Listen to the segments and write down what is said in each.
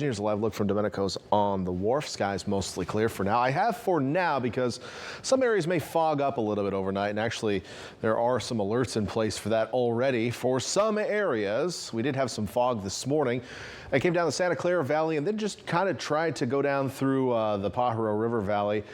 Here's a live look from Domenico's on the wharf. Skies mostly clear for now. I have for now because some areas may fog up a little bit overnight, and actually there are some alerts in place for that already. For some areas, we did have some fog this morning. I came down the Santa Clara Valley and then just kind of tried to go down through the Pajaro River Valley.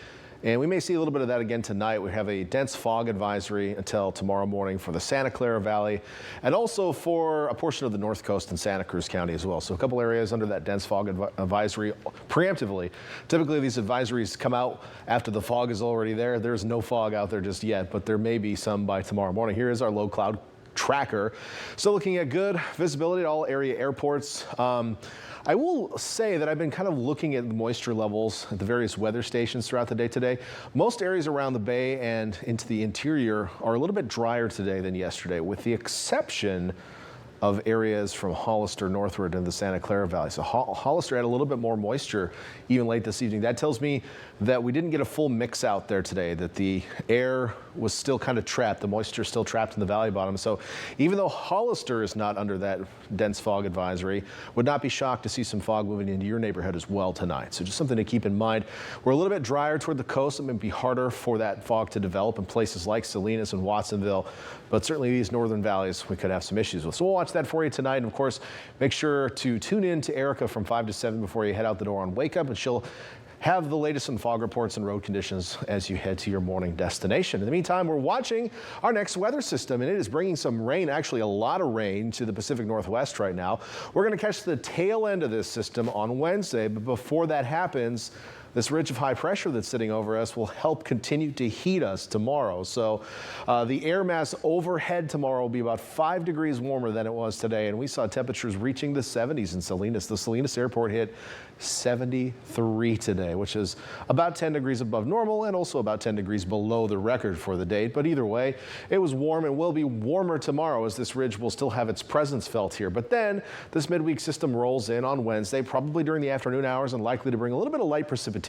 And we may see a little bit of that again tonight. We have a dense fog advisory until tomorrow morning for the Santa Clara Valley and also for a portion of the North Coast in Santa Cruz County as well. So a couple areas under that dense fog advisory preemptively. Typically these advisories come out after the fog is already there. There's no fog out there just yet, but there may be some by tomorrow morning. Here is our low cloud tracker. Still looking at good visibility at all area airports. I will say that I've been kind of looking at the moisture levels at the various weather stations throughout the day today. Most areas around the bay and into the interior are a little bit drier today than yesterday, with the exception of areas from Hollister northward into the Santa Clara Valley. So Hollister had a little bit more moisture even late this evening. That tells me that we didn't get a full mix out there today, that the air was still kind of trapped, the moisture still trapped in the valley bottom. So even though Hollister is not under that dense fog advisory, would not be shocked to see some fog moving into your neighborhood as well tonight. So just something to keep in mind. We're a little bit drier toward the coast. It may be harder for that fog to develop in places like Salinas and Watsonville, but certainly these northern valleys we could have some issues with. So we'll watch that for you tonight. And of course, make sure to tune in to Erica from 5 to 7 before you head out the door on Wake Up, and she'll have the latest on fog reports and road conditions as you head to your morning destination. In the meantime, we're watching our next weather system, and it is bringing some rain, actually a lot of rain, to the Pacific Northwest right now. We're going to catch the tail end of this system on Wednesday, but before that happens, this ridge of high pressure that's sitting over us will help continue to heat us tomorrow. So the air mass overhead tomorrow will be about 5 degrees warmer than it was today. And we saw temperatures reaching the 70s in Salinas. The Salinas airport hit 73 today, which is about 10 degrees above normal and also about 10 degrees below the record for the date. But either way, it was warm and will be warmer tomorrow as this ridge will still have its presence felt here. But then this midweek system rolls in on Wednesday, probably during the afternoon hours, and likely to bring a little bit of light precipitation.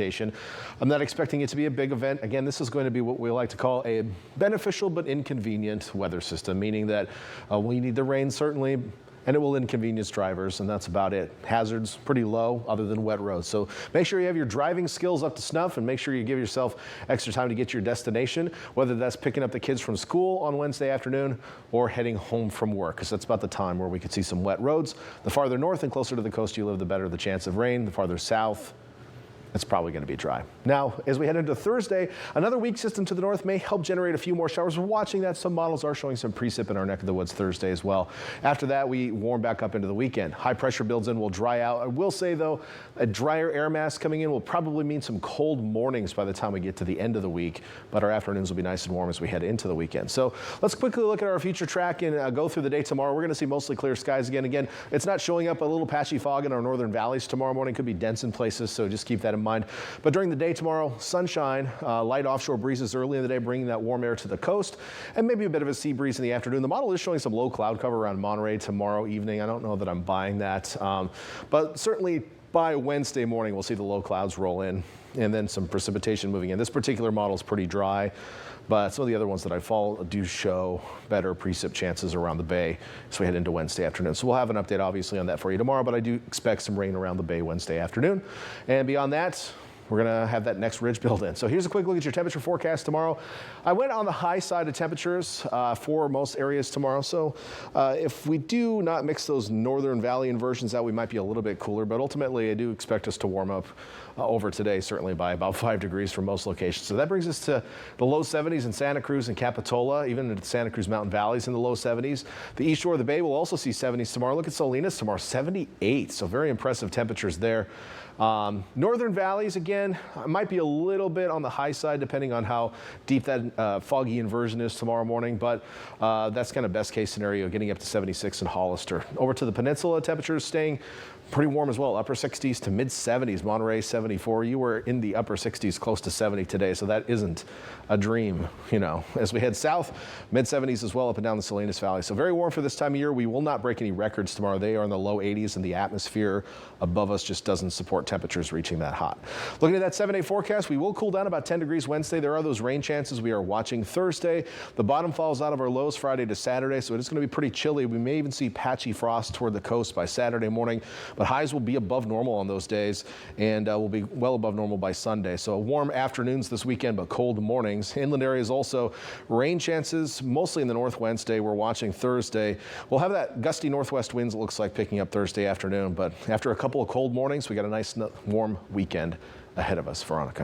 I'm not expecting it to be a big event. Again, this is going to be what we like to call a beneficial but inconvenient weather system, meaning that we need the rain certainly, and it will inconvenience drivers, and that's about it. Hazards pretty low other than wet roads. So make sure you have your driving skills up to snuff, and make sure you give yourself extra time to get to your destination, whether that's picking up the kids from school on Wednesday afternoon or heading home from work, because that's about the time where we could see some wet roads. The farther north and closer to the coast you live, the better the chance of rain. The farther south, it's probably going to be dry. Now, as we head into Thursday, another weak system to the north may help generate a few more showers. We're watching that. Some models are showing some precip in our neck of the woods Thursday as well. After that, we warm back up into the weekend. High pressure builds in, will dry out. I will say, though, a drier air mass coming in will probably mean some cold mornings by the time we get to the end of the week, but our afternoons will be nice and warm as we head into the weekend. So let's quickly look at our future track and go through the day tomorrow. We're going to see mostly clear skies again. Again, it's not showing up a little patchy fog in our northern valleys tomorrow morning. Could be dense in places, so just keep that in mind. But during the day tomorrow, sunshine, light offshore breezes early in the day, bringing that warm air to the coast, and maybe a bit of a sea breeze in the afternoon. The model is showing some low cloud cover around Monterey tomorrow evening. I don't know that I'm buying that, but certainly by Wednesday morning, we'll see the low clouds roll in and then some precipitation moving in. This particular model is pretty dry, but some of the other ones that I follow do show better precip chances around the bay as we head into Wednesday afternoon. So we'll have an update obviously on that for you tomorrow, but I do expect some rain around the bay Wednesday afternoon. And beyond that, we're going to have that next ridge build in. So here's a quick look at your temperature forecast tomorrow. I went on the high side of temperatures for most areas tomorrow. So if we do not mix those northern valley inversions out, we might be a little bit cooler. But ultimately, I do expect us to warm up over today, certainly by about 5 degrees for most locations. So that brings us to the low 70s in Santa Cruz and Capitola, even in the Santa Cruz Mountain Valleys in the low 70s. The east shore of the bay will also see 70s tomorrow. Look at Salinas tomorrow, 78. So very impressive temperatures there. Northern valleys, again, might be a little bit on the high side depending on how deep that foggy inversion is tomorrow morning, but that's kind of best case scenario, getting up to 76 in Hollister. Over to the peninsula, temperatures staying pretty warm as well, upper 60s to mid 70s. Monterey 74. You were in the upper 60s, close to 70 today, so that isn't a dream, you know. As we head south, mid 70s as well up and down the Salinas Valley. So very warm for this time of year. We will not break any records tomorrow. They are in the low 80s, and the atmosphere above us just doesn't support temperatures reaching that hot. Looking at that 7-day forecast, we will cool down about 10 degrees Wednesday. There are those rain chances we are watching Thursday. The bottom falls out of our lows Friday to Saturday, so it is going to be pretty chilly. We may even see patchy frost toward the coast by Saturday morning. but highs will be above normal on those days and will be well above normal by Sunday. So warm afternoons this weekend, but cold mornings. Inland areas also rain chances, mostly in the north Wednesday. We're watching Thursday. We'll have that gusty northwest winds, it looks like, picking up Thursday afternoon, but after a couple of cold mornings, we got a nice warm weekend ahead of us. Veronica.